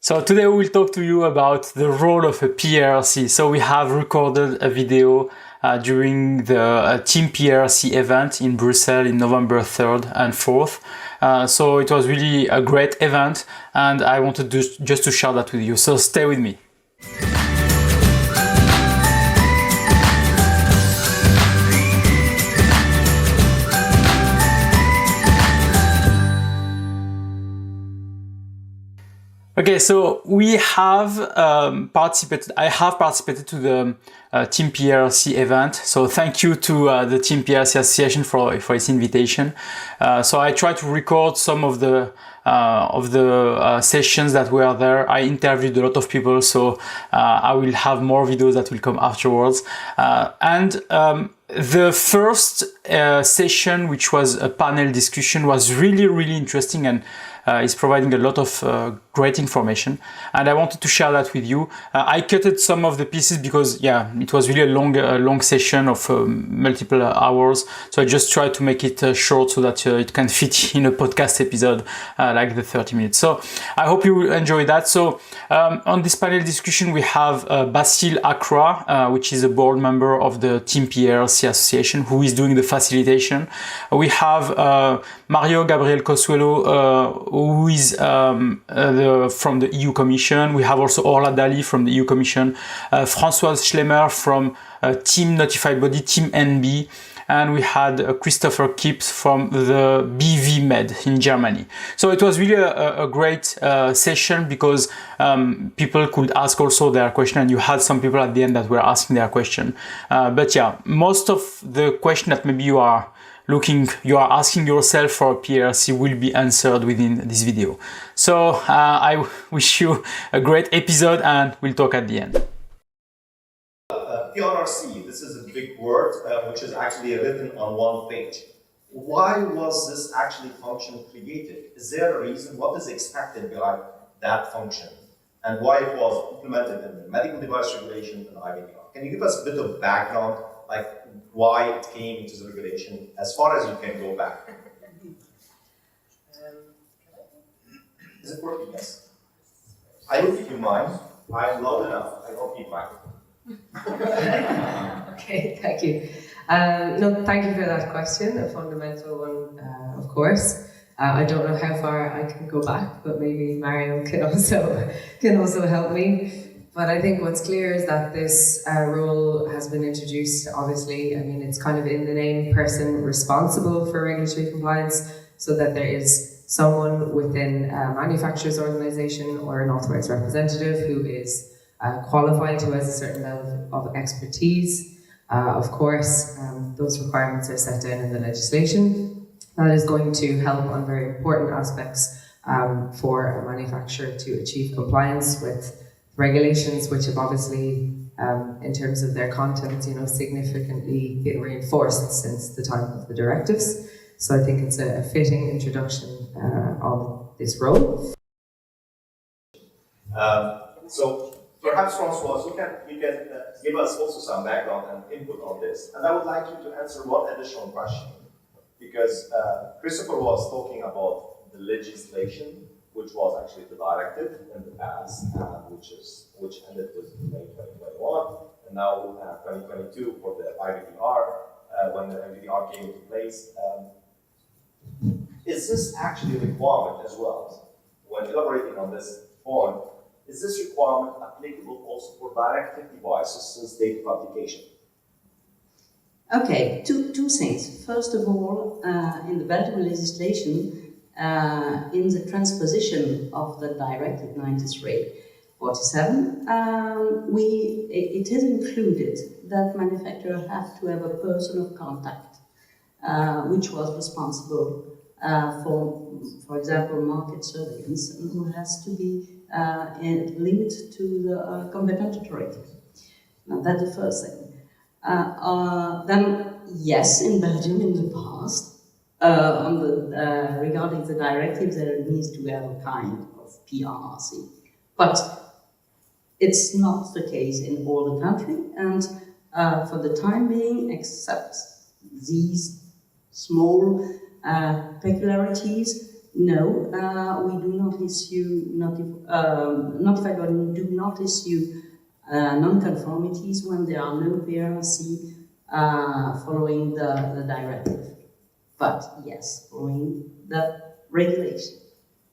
So today we will talk to you about the role of a PRRC. So we have recorded a video during the Team-PRRC event in Brussels in November 3rd and 4th. So it was really a great event and I wanted just to share that with you. So stay with me. Okay, so we have I have participated to the Team-PRRC event. So thank you to the Team-PRRC Association for its invitation. So I tried to record some of the sessions that were there. I interviewed a lot of people, so I will have more videos that will come afterwards. The first session, which was a panel discussion, was really interesting and is providing a lot of great information, and I wanted to share that with you. I cutted some of the pieces because it was really a long session of multiple hours, so I just tried to make it short so that it can fit in a podcast episode like the 30 minutes. So I hope you will enjoy that. So on this panel discussion we have Basile Accra, which is a board member of the Team-PRRC Association, who is doing the facilitation. We have Mario Gabriel Cosuelo, who is from the EU Commission. We have also Orla Dali from the EU Commission, Françoise Schlemmer from Team Notified Body, Team NB, and we had Christopher Kipps from the BV Med in Germany. So it was really a great session because people could ask also their question, and you had some people at the end that were asking their question. But yeah, most of the question that maybe you are asking yourself for a PRRC will be answered within this video. So I wish you a great episode and we'll talk at the end. PRRC, this is a big word which is actually written on one page. Why was this actually function created? Is there a reason? What is expected behind that function? And why it was implemented in the Medical Device Regulation and IVDR? Can you give us a bit of background, like why it came into the regulation, as far as you can go back? Is it working? Yes. I don't keep you mind. I'm loud enough. I don't need microphone. Okay, thank you. No, thank you for that question, a fundamental one, of course. I don't know how far I can go back, but maybe Mario can also help me. But I think what's clear is that this rule has been introduced, obviously. I mean, it's kind of in the name, person responsible for regulatory compliance, so that there is someone within a manufacturer's organization or an authorized representative who is qualified, who has a certain level of expertise. Of course, those requirements are set down in the legislation. That is going to help on very important aspects for a manufacturer to achieve compliance with regulations, which have obviously, in terms of their content, significantly been reinforced since the time of the directives. So I think it's a fitting introduction of this role. So perhaps Françoise, you can give us also some background and input on this. And I would like you to answer one additional question, because Christopher was talking about the legislation, which was actually the directive in the past, which ended with May 2021, and now 2022 for the IVDR, when the IVDR came into place. Is this actually a requirement as well? When elaborating on this point, is this requirement applicable also for directive devices since date of application? Okay, two things. First of all, in the Belgian legislation, in the transposition of the Directive 93/47, it is included that manufacturers have to have a person of contact, which was responsible for example, market surveillance, and who has to be linked to the competent authority. Now, that's the first thing. Then, yes, in Belgium in the past, regarding the directive, there needs to have a kind of PRRC. But it's not the case in all the country, and for the time being, except these small peculiarities, no, we do not issue notified body do not issue non-conformities when there are no PRRC following the directive. But yes, following the regulation.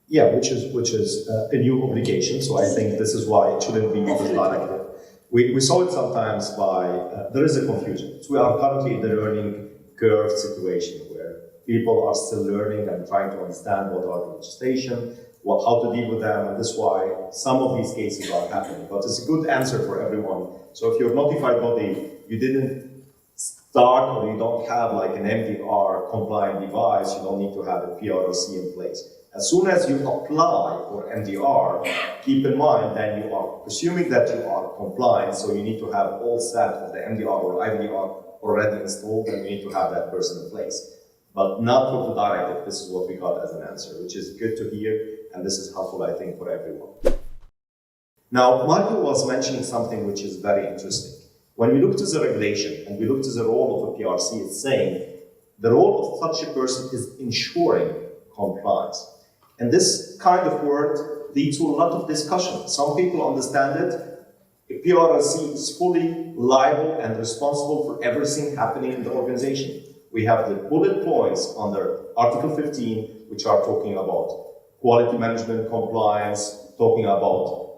Yeah, which is a new obligation. So I think this is why it shouldn't be the directive. We saw it sometimes by there is a confusion. So we are currently in the learning curve situation where people are still learning and trying to understand what are the legislation, how to deal with them, and that's why some of these cases are happening. But it's a good answer for everyone. So if you're notified body, you didn't start or you don't have like an MDR compliant device, you don't need to have a PRRC in place. As soon as you apply for MDR, keep in mind that you are assuming that you are compliant, so you need to have all set of the MDR or IVDR already installed, and you need to have that person in place. But not for the directive. This is what we got as an answer, which is good to hear, and this is helpful, I think, for everyone. Now, Marco was mentioning something which is very interesting. When we look to the regulation and we look to the role of a PRC, it's saying the role of such a person is ensuring compliance. And this kind of word leads to a lot of discussion. Some people understand it. A PRRC is fully liable and responsible for everything happening in the organization. We have the bullet points under Article 15, which are talking about quality management compliance, talking about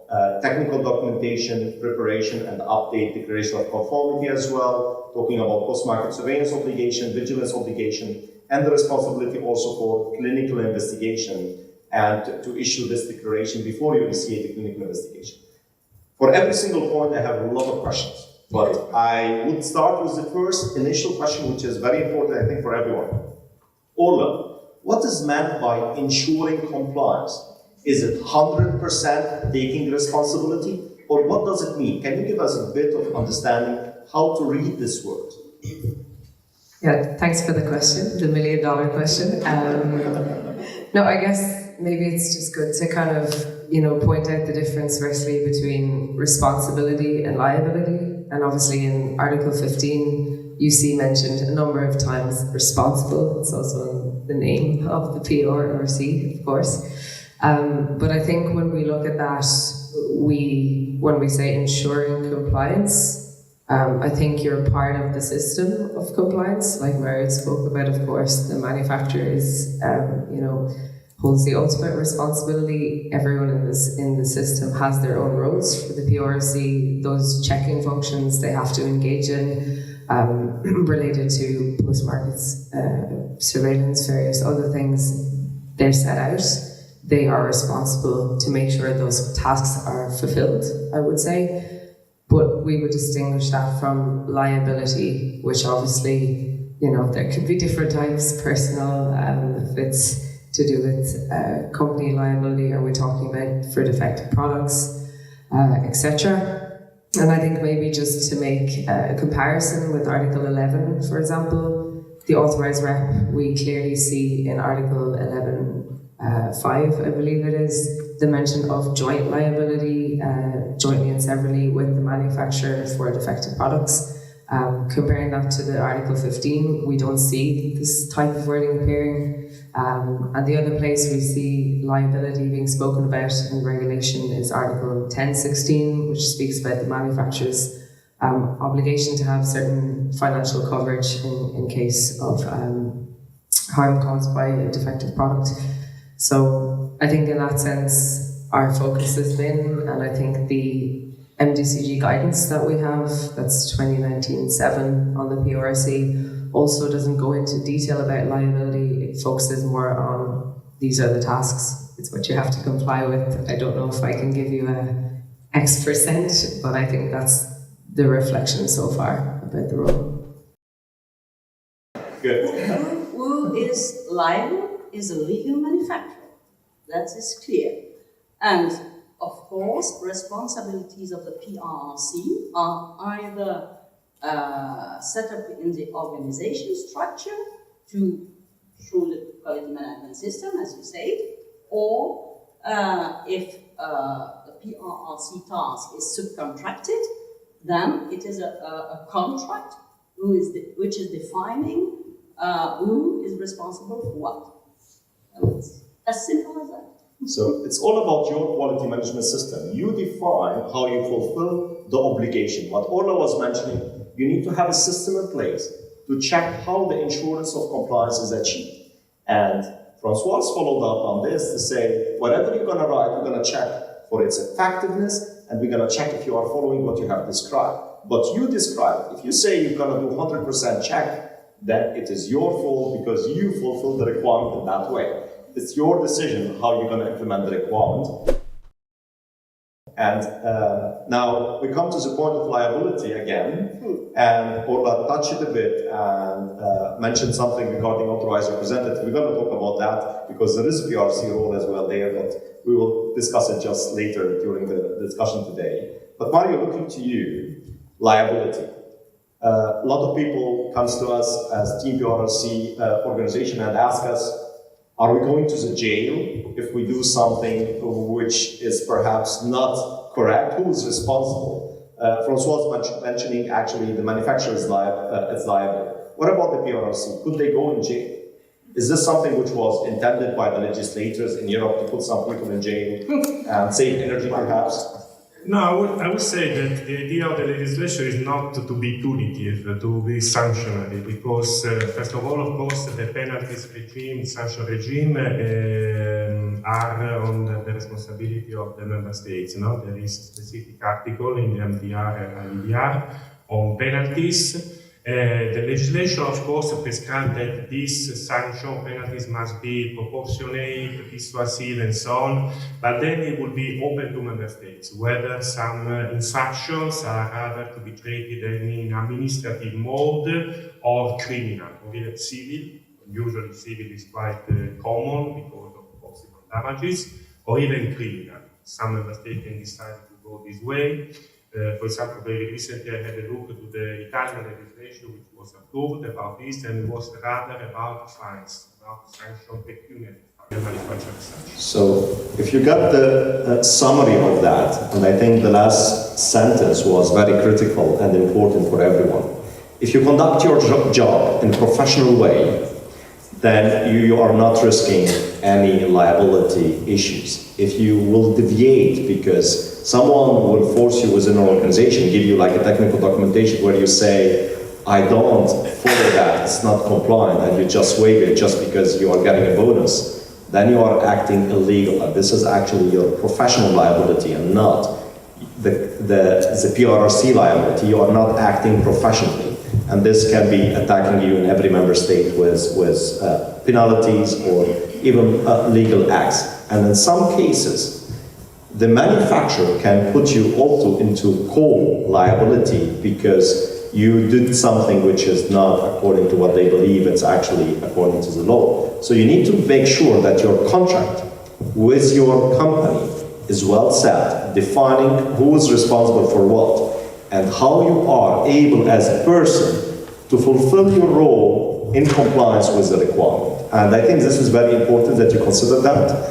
technical documentation, preparation and update declaration of conformity as well, talking about post-market surveillance obligation, vigilance obligation, and the responsibility also for clinical investigation and to issue this declaration before you initiate the clinical investigation. For every single point, I have a lot of questions, but I would start with the first initial question, which is very important, I think, for everyone. Ola, what is meant by ensuring compliance? Is it 100% taking responsibility, or what does it mean? Can you give us a bit of understanding how to read this word? Yeah, thanks for the question, the $1 million question. No, I guess maybe it's just good to kind of, point out the difference firstly between responsibility and liability. And obviously in Article 15, you see mentioned a number of times responsible. It's also in the name of the PRRC, of course. But I think when we look at that, when we say ensuring compliance, I think you're part of the system of compliance, like Mario spoke about. Of course, the manufacturer is, holds the ultimate responsibility. Everyone in the system has their own roles. For the PRRC, those checking functions they have to engage in, related to post-market surveillance, various other things, they're set out. They are responsible to make sure those tasks are fulfilled, I would say. But we would distinguish that from liability, which obviously, there could be different types, personal, if it's to do with company liability, are we talking about for defective products, etc. And I think maybe just to make a comparison with Article 11, for example, the authorized rep, we clearly see in Article 11.5, I believe it is, the mention of joint liability, jointly and severally with the manufacturer for defective products. Comparing that to the Article 15, we don't see this type of wording appearing. And the other place we see liability being spoken about in regulation is Article 10.16, which speaks about the manufacturer's obligation to have certain financial coverage in case of harm caused by a defective product. So I think in that sense, our focus has been, and I think the MDCG guidance that we have, that's 2019-7 on the PRRC, also doesn't go into detail about liability. It focuses more on these are the tasks. It's what you have to comply with. I don't know if I can give you a X%, but I think that's the reflection so far about the role. Good. Who is liable is a legal manufacturer. That is clear. And of course, responsibilities of the PRRC are either set up in the organization structure through the quality management system, as you said, or if the PRRC task is subcontracted, then it is a contract which is defining who is responsible for what. That's As simple as that. So it's all about your quality management system. You define how you fulfill the obligation. What Orla was mentioning, you need to have a system in place to check how the insurance of compliance is achieved. And Francois followed up on this to say, whatever you're going to write, we're going to check for its effectiveness, and we're going to check if you are following what you have described. But you describe it. If you say you're going to do 100% check, then it is your fault because you fulfill the requirement in that way. It's your decision how you're going to implement the requirement. And now we come to the point of liability again, and Orla touched it a bit and mentioned something regarding authorized representative. We're going to talk about that because there is a PRRC role as well there, but we will discuss it just later during the discussion today. But Mario, looking to you, liability. A lot of people comes to us as Team-PRRC organization and ask us, are we going to the jail if we do something which is perhaps not correct? Who is responsible? Francois was mentioning actually the manufacturer is liable. What about the PRRC? Could they go in jail? Is this something which was intended by the legislators in Europe to put some people in jail and save energy perhaps? No, I would say that the idea of the legislation is not to be punitive, to be sanctionary, because first of all, of course, the penalties regime, sanction regime are on the responsibility of the member states. No? There is a specific article in the MDR and IDR on penalties. The legislation, of course, prescribes that these sanction penalties must be proportionate, dissuasive, and so on, but then it will be open to member states, whether some infractions are rather to be treated in administrative mode or criminal, or even civil. Usually civil is quite common because of possible damages, or even criminal. Some member states can decide to go this way. For example, very recently I had a look to the Italian legislation which was approved about this, and it was rather about fines, about sanction pecuniary fines. So, if you got the summary of that, and I think the last sentence was very critical and important for everyone. If you conduct your job in a professional way, then you are not risking any liability issues. If you will deviate because someone will force you within an organization, give you like a technical documentation where you say, I don't follow that, it's not compliant, and you just waive it just because you are getting a bonus, then you are acting illegal, and this is actually your professional liability and not the PRRC liability. You are not acting professionally, and this can be attacking you in every member state with penalties or even legal acts. And in some cases, the manufacturer can put you also into co-liability because you did something which is not according to what they believe, it's actually according to the law. So you need to make sure that your contract with your company is well set, defining who is responsible for what, and how you are able as a person to fulfill your role in compliance with the requirement. And I think this is very important that you consider that.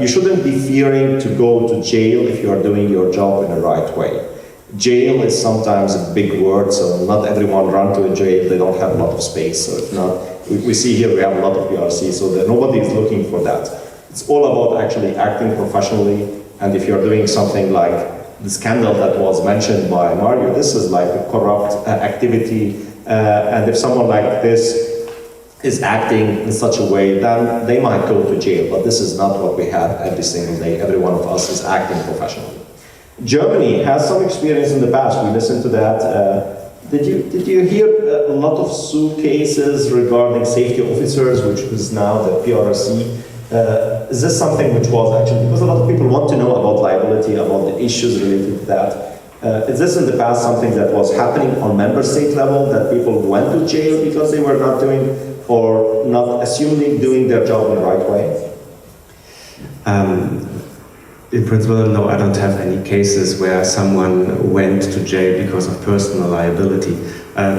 You shouldn't be fearing to go to jail if you are doing your job in the right way. Jail is sometimes a big word, so not everyone run to a jail, they don't have a lot of space. So if not, we see here we have a lot of PRRC, so that nobody is looking for that. It's all about actually acting professionally, and if you're doing something like the scandal that was mentioned by Mario, this is like a corrupt activity, and if someone like this is acting in such a way, then they might go to jail, but this is not what we have every single day. Every one of us is acting professionally. Germany has some experience in the past. We listened to that. Did you hear a lot of suit cases regarding safety officers, which is now the PRRC? Is this something which was actually, because a lot of people want to know about liability, about the issues related to that. Is this in the past something that was happening on member state level, that people went to jail because they were not doing or not assuming doing their job in the right way? In principle, no, I don't have any cases where someone went to jail because of personal liability.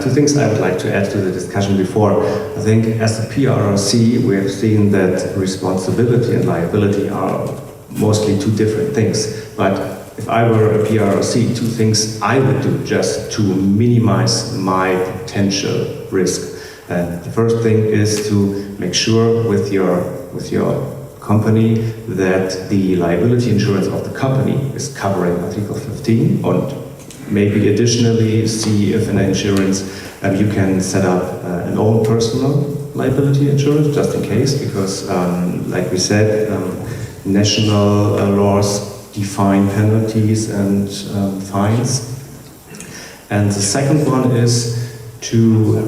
Two things I would like to add to the discussion before. I think as a PRRC, we have seen that responsibility and liability are mostly two different things. But if I were a PRRC, two things I would do just to minimize my potential risk. The first thing is to make sure with your company that the liability insurance of the company is covering Article 15, and maybe additionally see if in insurance you can set up an own personal liability insurance just in case, because like we said, national laws define penalties and fines. And the second one is to,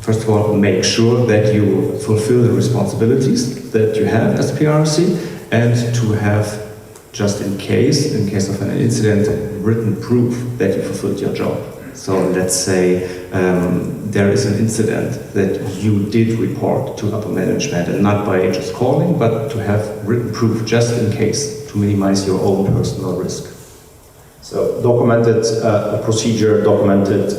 first of all, make sure that you fulfill the responsibilities that you have as PRRC, and to have, just in case of an incident, written proof that you fulfilled your job. So let's say there is an incident that you did report to upper management, and not by just calling, but to have written proof just in case, to minimize your own personal risk. So documented procedure, documented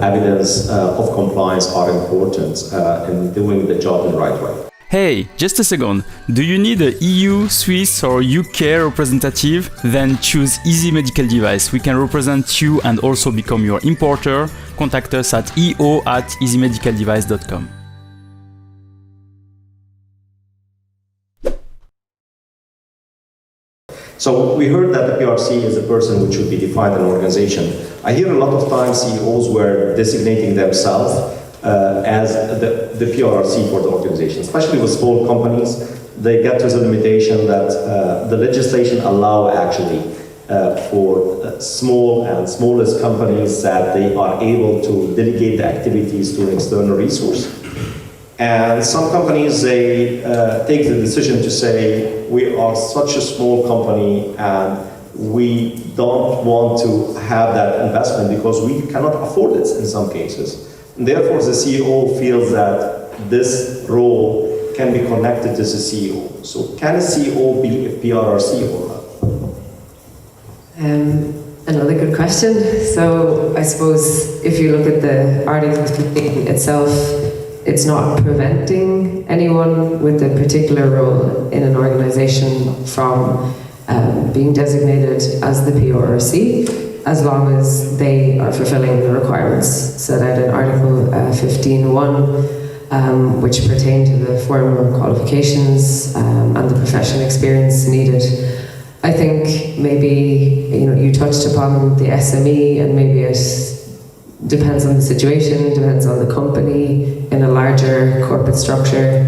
evidence of compliance are important in doing the job in the right way. Hey, just a second. Do you need a EU, Swiss or UK representative? Then choose Easy Medical Device. We can represent you and also become your importer. Contact us at eo@easymedicaldevice.com. So we heard that the PRC is a person which should be defined in an organization. I hear a lot of times CEOs were designating themselves as the PRRC for the organization, especially with small companies. They get to the limitation that the legislation allow actually for small and smallest companies that they are able to delegate the activities to an external resource. And some companies, they take the decision to say, we are such a small company and we don't want to have that investment because we cannot afford it in some cases. And therefore, the CEO feels that this role can be connected to the CEO. So can a CEO be a PRRC or not? Another good question. So I suppose if you look at the Article 15 itself, it's not preventing anyone with a particular role in an organization from being designated as the PRRC, as long as they are fulfilling the requirements set out in Article 15.1, which pertain to the formal qualifications and the professional experience needed. I think maybe you touched upon the SME, and maybe it depends on the situation, depends on the company. In a larger corporate structure,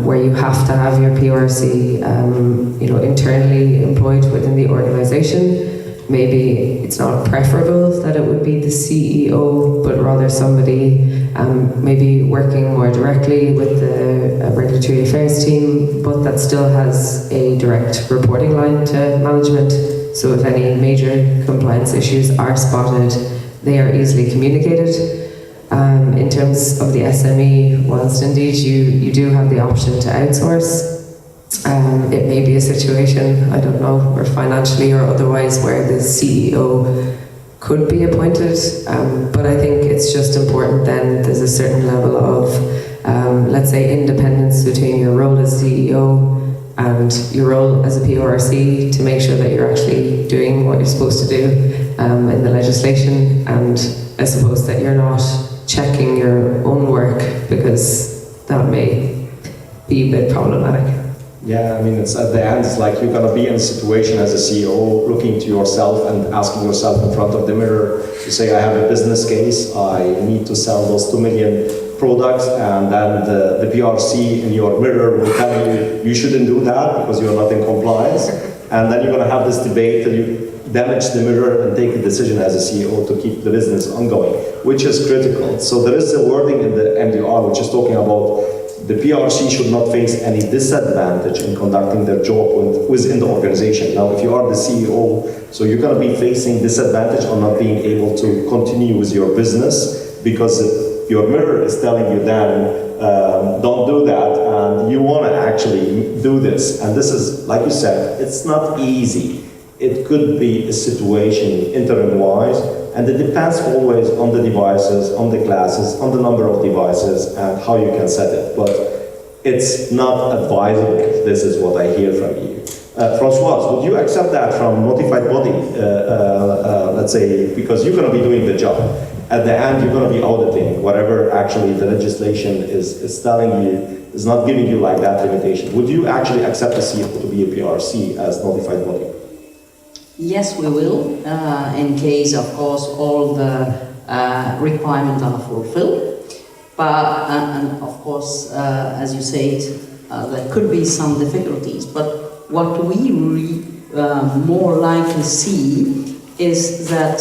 where you have to have your PRRC, internally employed within the organisation, maybe it's not preferable that it would be the CEO, but rather somebody maybe working more directly with the regulatory affairs team, but that still has a direct reporting line to management. So if any major compliance issues are spotted, they are easily communicated. In terms of the SME, whilst indeed you do have the option to outsource, it may be a situation, I don't know, or financially or otherwise, where the CEO could be appointed, but I think it's just important then there's a certain level of, let's say, independence between your role as CEO and your role as a PRRC to make sure that you're actually doing what you're supposed to do in the legislation, and I suppose that you're not checking your own work, because that may be a bit problematic. Yeah, I mean, it's at the end, it's like you're going to be in a situation as a CEO looking to yourself and asking yourself in front of the mirror to say, I have a business case, I need to sell those 2 million products, and then the PRC in your mirror will tell you, you shouldn't do that because you're not in compliance. And then you're going to have this debate till you damage the mirror and take a decision as a CEO to keep the business ongoing, which is critical. So there is a wording in the MDR which is talking about the PRC should not face any disadvantage in conducting their job within the organization. Now, if you are the CEO, so you're going to be facing disadvantage on not being able to continue with your business because your mirror is telling you then, don't do that, and you want to actually do this. And this is, like you said, it's not easy. It could be a situation interim-wise, and it depends always on the devices, on the classes, on the number of devices, and how you can set it. But it's not advisable. This is what I hear from you. Françoise, would you accept that from notified body, let's say, because you're going to be doing the job, at the end you're going to be auditing whatever actually the legislation is telling you, is not giving you like that limitation. Would you actually accept a CEO to be a PRRC as notified body? Yes, we will, in case, of course, all the requirements are fulfilled. But, and of course, as you said, there could be some difficulties. But what we more likely see is that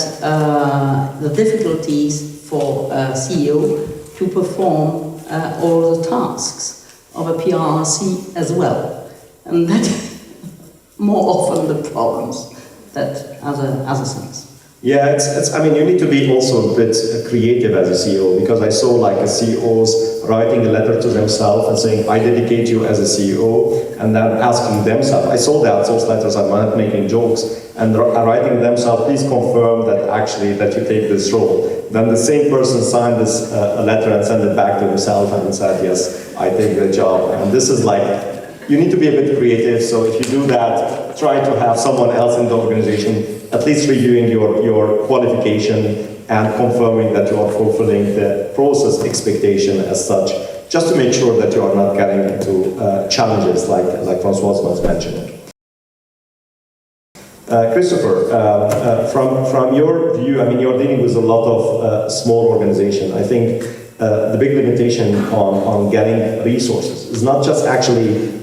the difficulties for a CEO to perform all the tasks of a PRRC as well. And that more often the problems that other things. Yeah, I mean, you need to be also a bit creative as a CEO, because I saw like a CEOs writing a letter to themselves and saying, I dedicate you as a CEO, and then asking themselves, I saw that, those letters, I'm not making jokes, and writing themselves, please confirm that actually that you take this role. Then the same person signed this a letter and sent it back to himself and said, yes, I take the job. And this is like, you need to be a bit creative, so if you do that, try to have someone else in the organization at least reviewing your qualification and confirming that you are fulfilling the process expectation as such, just to make sure that you are not getting into challenges like Francois was mentioning. Christopher, from your view, I mean, you're dealing with a lot of small organizations. I think the big limitation on getting resources is not just actually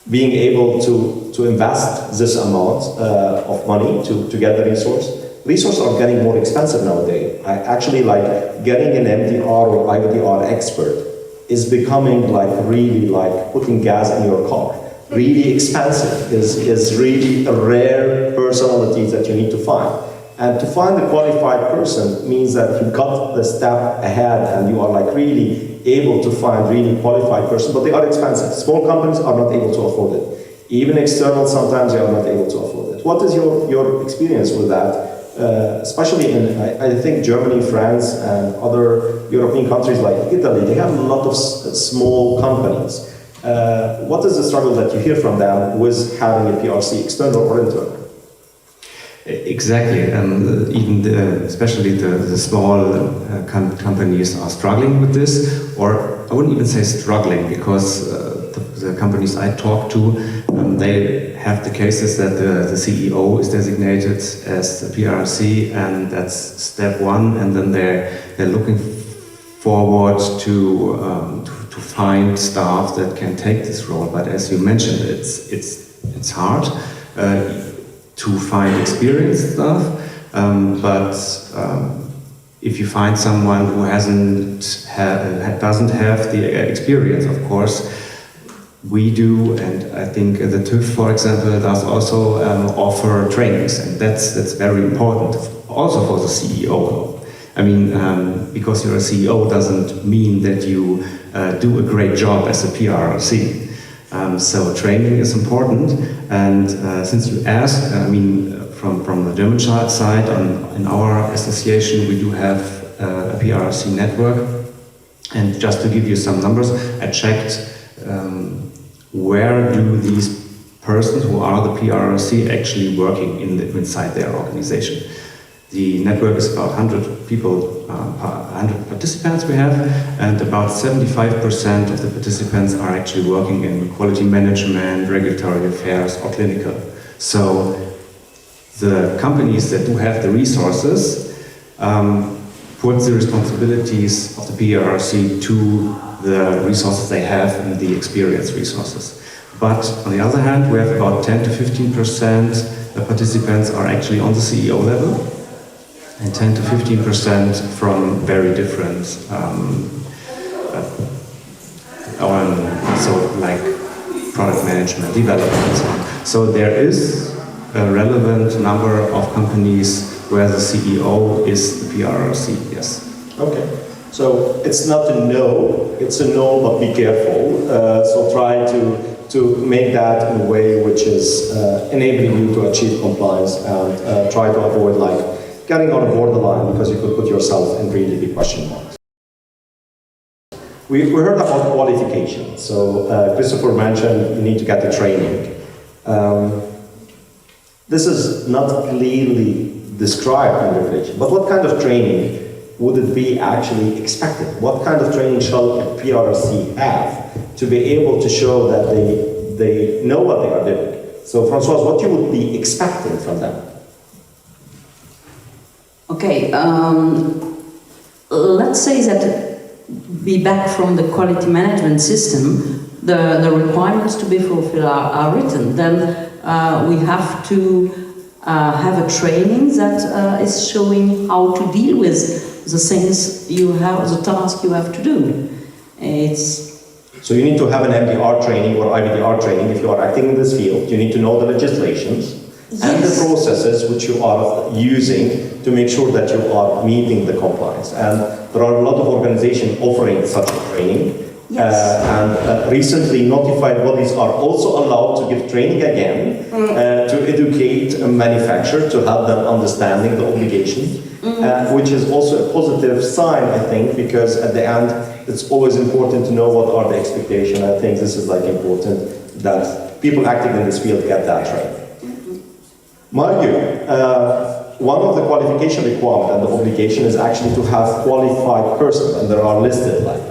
being able to invest this amount of money to get the resource. Resources are getting more expensive nowadays. I actually like getting an MDR or IVDR expert is becoming like really like putting gas in your car. Really expensive is really a rare personality that you need to find. And to find a qualified person means that you got the step ahead and you are like really able to find really qualified person, but they are expensive. Small companies are not able to afford it. Even external, sometimes they are not able to afford it. What is your experience with that? Especially in, I think, Germany, France, and other European countries like Italy, they have a lot of small companies. What is the struggle that you hear from them with having a PRRC, external or internal? Exactly, even especially the small companies are struggling with this, or I wouldn't even say struggling, because the companies I talk to, they have the cases that the CEO is designated as the PRRC, and that's step one, and then they're looking forward to find staff that can take this role. But as you mentioned, it's hard to find experienced staff, but if you find someone who doesn't have the experience, of course, we do, and I think the TÜV, for example, does also offer trainings, and that's very important, also for the CEO. I mean, because you're a CEO doesn't mean that you do a great job as a PRRC. So training is important, and since you asked, I mean, from the German side, in our association we do have a PRRC network, and just to give you some numbers, I checked where do these persons who are the PRRC actually working inside their organization. The network is about 100 people, 100 participants we have, and about 75% of the participants are actually working in quality management, regulatory affairs, or clinical. So the companies that do have the resources put the responsibilities of the PRRC to the resources they have and the experienced resources. But on the other hand, we have about 10 to 15% of participants are actually on the CEO level, and 10 to 15% from very different, so like product management, development, and so on. So there is a relevant number of companies where the CEO is the PRRC, yes. Okay, so it's not a no, it's a no, but be careful. So try to make that in a way which is enabling you to achieve compliance, and try to avoid like getting on a borderline, because you could put yourself in really big question marks. We heard about qualification. So Christopher mentioned you need to get the training. This is not clearly described in the regulation, but what kind of training would it be actually expected? What kind of training shall a PRRC have to be able to show that they know what they are doing? So, Francois, what you would be expecting from them? Okay, let's say that be back from the quality management system, the requirements to be fulfilled are written. Then we have to have a training that is showing how to deal with the things you have, the task you have to do. So you need to have an MDR training or IVDR training if you are acting in this field. You need to know the legislations and the processes which you are using to make sure that you are meeting the compliance. And there are a lot of organizations offering such a training. And recently notified bodies are also allowed to give training again to educate a manufacturer to help them understanding the obligations, which is also a positive sign, I think, because at the end it's always important to know what are the expectations. I think this is like important that people active in this field get that training. Mario, one of the qualification requirements and the obligation is actually to have qualified persons, and there are listed like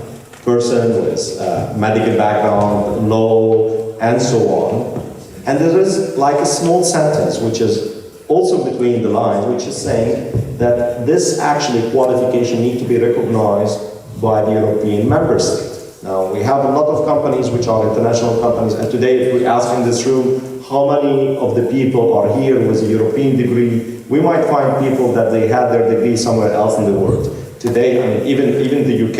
person with medical background, law, and so on. And there is like a small sentence which is also between the lines, which is saying that this actually qualification needs to be recognized by the European member state. Now, we have a lot of companies which are international companies, and today if we ask in this room how many of the people are here with a European degree, we might find people that they had their degree somewhere else in the world. Today, I mean, even the UK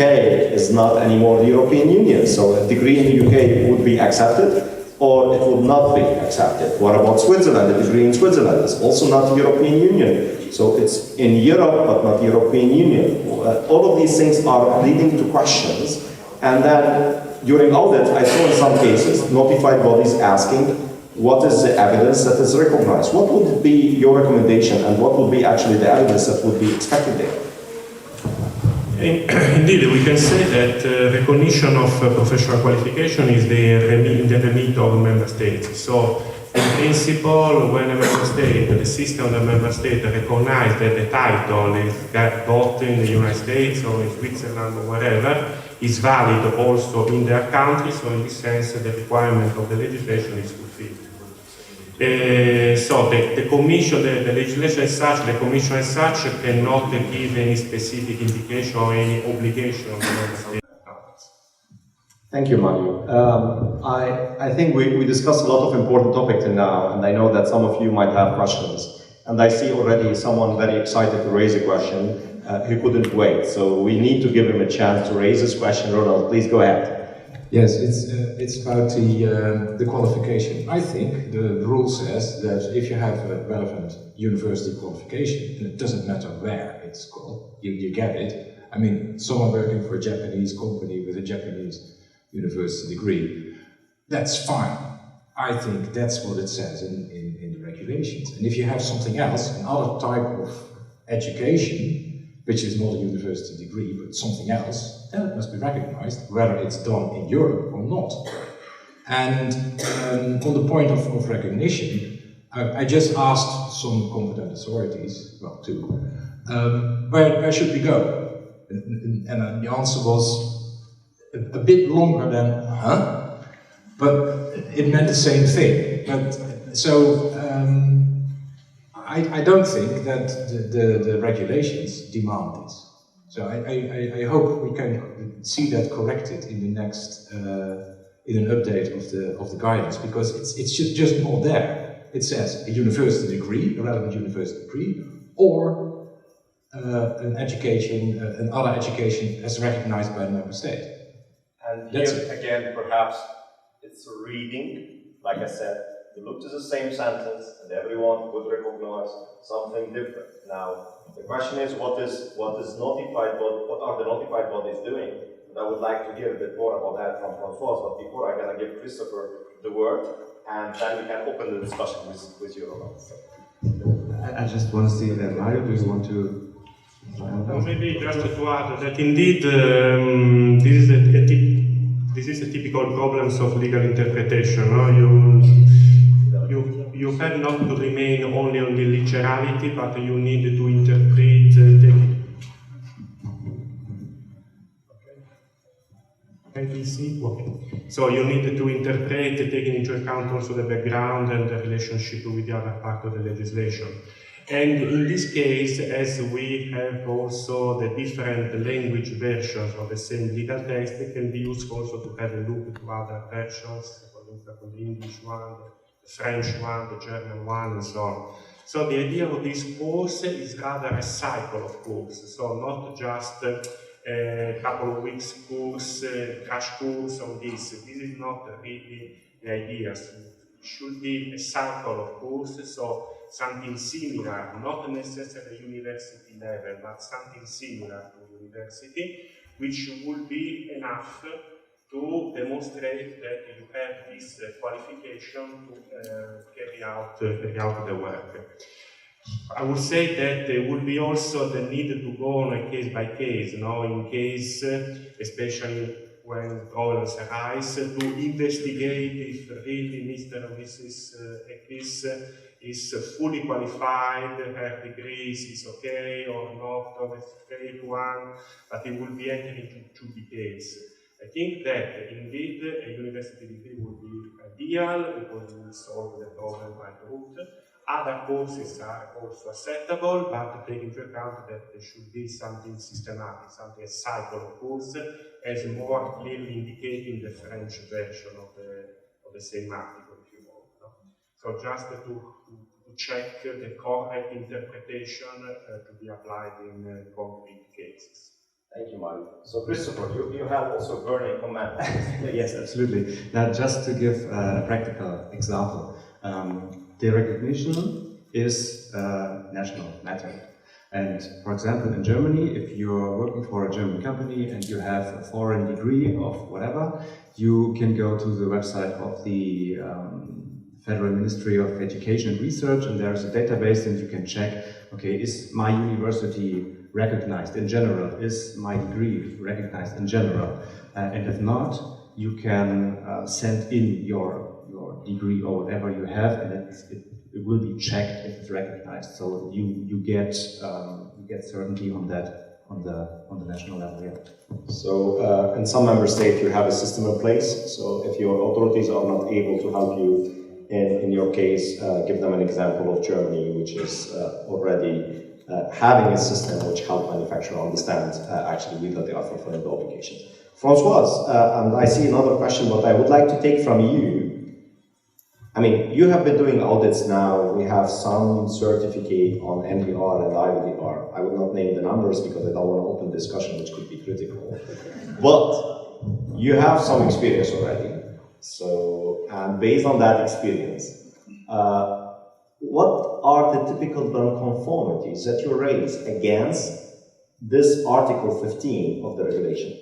is not anymore the European Union, so a degree in the UK would be accepted, or it would not be accepted. What about Switzerland? A degree in Switzerland is also not the European Union. So it's in Europe, but not European Union. All of these things are leading to questions. And then during audit, I saw in some cases notified bodies asking, what is the evidence that is recognized? What would be your recommendation, and what would be actually the evidence that would be expected there? Indeed, we can say that recognition of professional qualification is the remit of member states. So, in principle, when a member state, the system of the member state recognizes that the title is got in the United States or in Switzerland or wherever, is valid also in their country, so in this sense the requirement of the legislation is fulfilled. So the Commission, the legislation as such, the Commission as such cannot give any specific indication or any obligation on the member state. Thank you, Mario. I think we discussed a lot of important topics now, and I know that some of you might have questions. And I see already someone very excited to raise a question who couldn't wait. So we need to give him a chance to raise this question. Ronald, please go ahead. Yes, it's about the qualification. I think the rule says that if you have a relevant university qualification, and it doesn't matter where it's called, you get it. I mean, someone working for a Japanese company with a Japanese university degree, that's fine. I think that's what it says in the regulations. And if you have something else, another type of education, which is not a university degree, but something else, then it must be recognized, whether it's done in Europe or not. And on the point of recognition, I just asked some competent authorities, well, two, where should we go? And the answer was a bit longer than, huh? But it meant the same thing. But so, I don't think that the regulations demand this. So I hope we can see that corrected in the next in an update of the guidance, because it's just not there. It says a university degree, a relevant university degree, or an education, another education as recognized by the member state. And here again, perhaps it's a reading, like I said. You look to the same sentence, and everyone would recognize something different. Now, the question is, what are the notified bodies doing? And I would like to hear a bit more about that from Francois, but before I'm going to give Christopher the word, and then we can open the discussion with you, Ronald. I just want to see that. Mario, do you want to? Well, maybe just to add that indeed this is a typical problems of legal interpretation. No? You have not to remain only on the literality, but you need to interpret PC? Okay. So you need to interpret, taking into account also the background and the relationship with the other part of the legislation. And in this case, as we have also the different language versions of the same legal text, it can be useful also to have a look to other versions, for example, the English one, the French one, the German one, and so on. So the idea of this course is rather a cycle of courses, so not just a couple of weeks course, crash course on this. This is not really the idea. It should be a cycle of courses, so something similar, not necessarily university level, but something similar to university, which would be enough to demonstrate that you have this qualification to carry out the work. I would say that there will be also the need to go on a case by case, in case, especially when problems arise, to investigate if really Mr. or Mrs. X is fully qualified, her degrees is okay or not, or a fake one, but it will be entering into details. I think that indeed a university degree would be ideal because it will solve the problem by root. Other courses are also acceptable, but take into account that there should be something systematic, something a cycle of course, as more clearly indicating the French version of the same article, if you want. So just to check the correct interpretation to be applied in concrete cases. Thank you, Mario. So Christopher, you have also a burning comment. Yes, absolutely. Now, just to give a practical example, the recognition is a national matter. And for example, in Germany, if you're working for a German company and you have a foreign degree of whatever, you can go to the website of the Federal Ministry of Education and Research, and there's a database and you can check, okay, is my university recognized in general? Is my degree recognized in general? And if not, you can send in your degree or whatever you have, and it will be checked if it's recognized. So you get certainty on that on the national level. Yeah. So in some member states you have a system in place. So if your authorities are not able to help you in your case, give them an example of Germany, which is already having a system which helps manufacturers understand actually whether they are fulfilling the obligation. Françoise, and I see another question, but I would like to take from you. I mean, you have been doing audits now. We have some certificate on MPR and IVDR. I will not name the numbers because I don't want to open discussion, which could be critical. But you have some experience already. So, and based on that experience, what are the typical non-conformities that you raise against this Article 15 of the regulation?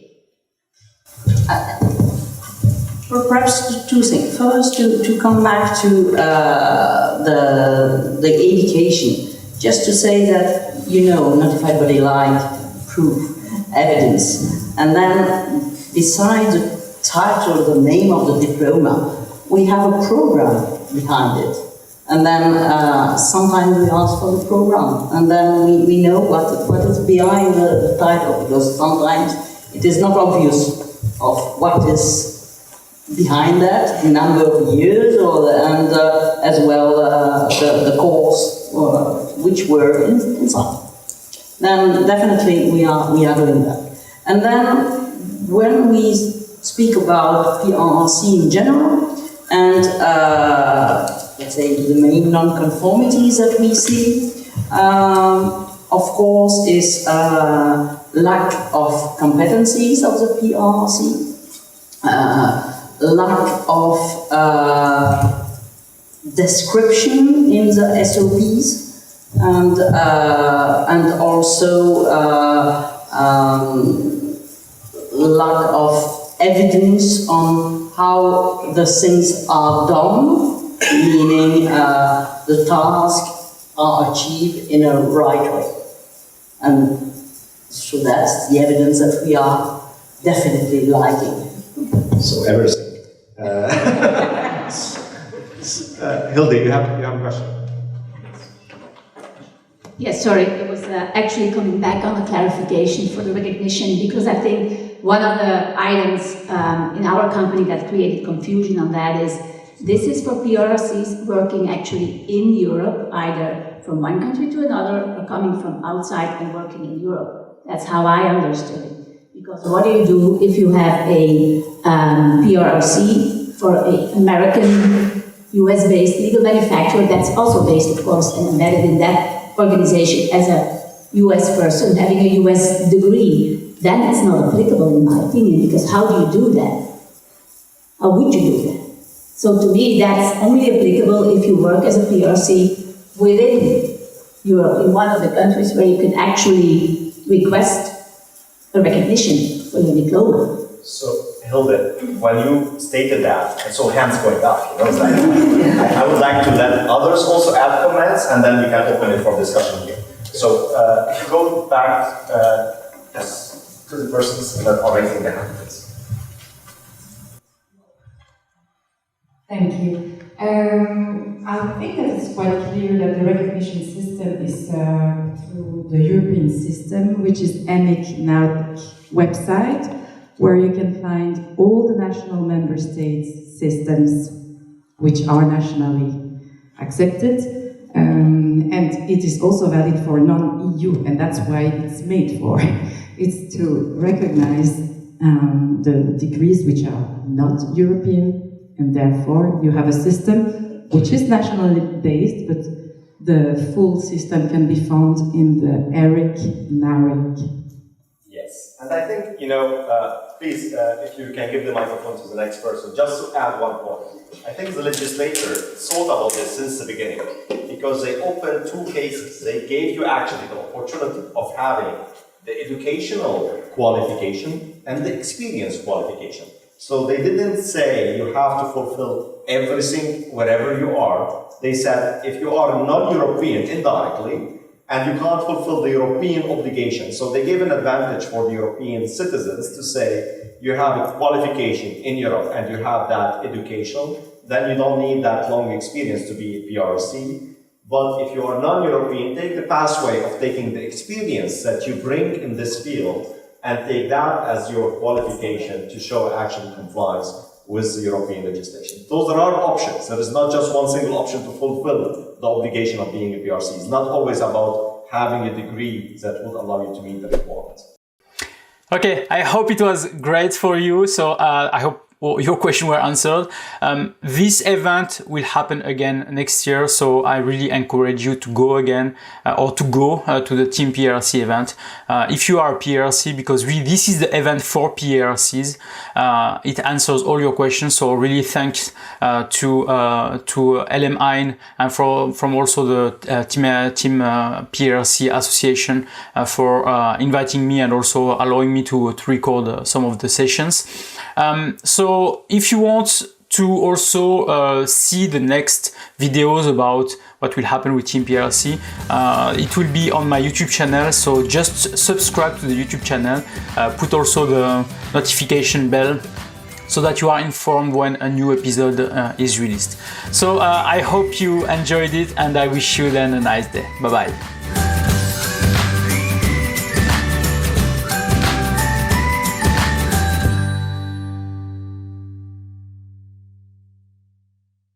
Well, perhaps two things. First, to come back to the education, just to say that, notified body like proof, evidence, and then besides the title, the name of the diploma, we have a program behind it. And then sometimes we ask for the program, and then we know what is behind the title, because sometimes it is not obvious of what is behind that, the number of years, and as well the course which were inside. Then definitely we are doing that. And then when we speak about PRRC in general, and let's say the main non-conformities that we see, of course, is lack of competencies of the PRRC, lack of description in the SOPs, and also lack of evidence on how the things are done, meaning the tasks are achieved in a right way. And so that's the evidence that we are definitely lacking. So everything. Hilde, you have a question? Yes, sorry, it was actually coming back on the clarification for the recognition, because I think one of the items in our company that created confusion on that is this is for PRRCs working actually in Europe, either from one country to another or coming from outside and working in Europe. That's how I understood it. Because what do you do if you have a PRRC for an American US-based legal manufacturer that's also based, of course, and embedded in that organization as a US person having a US degree? Then it's not applicable in my opinion, because how do you do that? How would you do that? So to me, that's only applicable if you work as a PRRC within Europe, in one of the countries where you can actually request a recognition for your diploma. So, Hilde, when you stated that, I saw hands going up, you know, it's like, I would like to let others also add comments, and then we can open it for discussion here. So, if you go back to the persons that are raising their hands. Thank you. I think that it's quite clear that the recognition system is through the European system, which is EMIC now website, where you can find all the national member states' systems which are nationally accepted, and it is also valid for non-EU, and that's why it's made for. It's to recognize the degrees which are not European, and therefore you have a system which is nationally based, but the full system can be found in the ERIC, NARIC. Yes, and I think, you know, please, if you can give the microphone to the next person, just to add one point. I think the legislature thought about this since the beginning, because they opened two cases. They gave you actually the opportunity of having the educational qualification and the experience qualification. So they didn't say you have to fulfill everything wherever you are. They said if you are non-European indirectly and you can't fulfill the European obligation. So they gave an advantage for the European citizens to say you have a qualification in Europe and you have that education, then you don't need that long experience to be a PRRC. But if you are non-European, take the pathway of taking the experience that you bring in this field and take that as your qualification to show actually compliance with the European legislation. Those are options. There is not just one single option to fulfill the obligation of being a PRRC. It's not always about having a degree that would allow you to meet the requirements. Okay, I hope it was great for you. So I hope your questions were answered. This event will happen again next year, so I really encourage you to go again or to go to the Team-PRRC event if you are a PRRC, because really this is the event for PRRCs. It answers all your questions, so really thanks to LMI and from also the Team-PRRC Association for inviting me and also allowing me to record some of the sessions. So if you want to also see the next videos about what will happen with Team-PRRC, it will be on my YouTube channel, so just subscribe to the YouTube channel, put also the notification bell so that you are informed when a new episode is released. So I hope you enjoyed it, and I wish you then a nice day. Bye bye.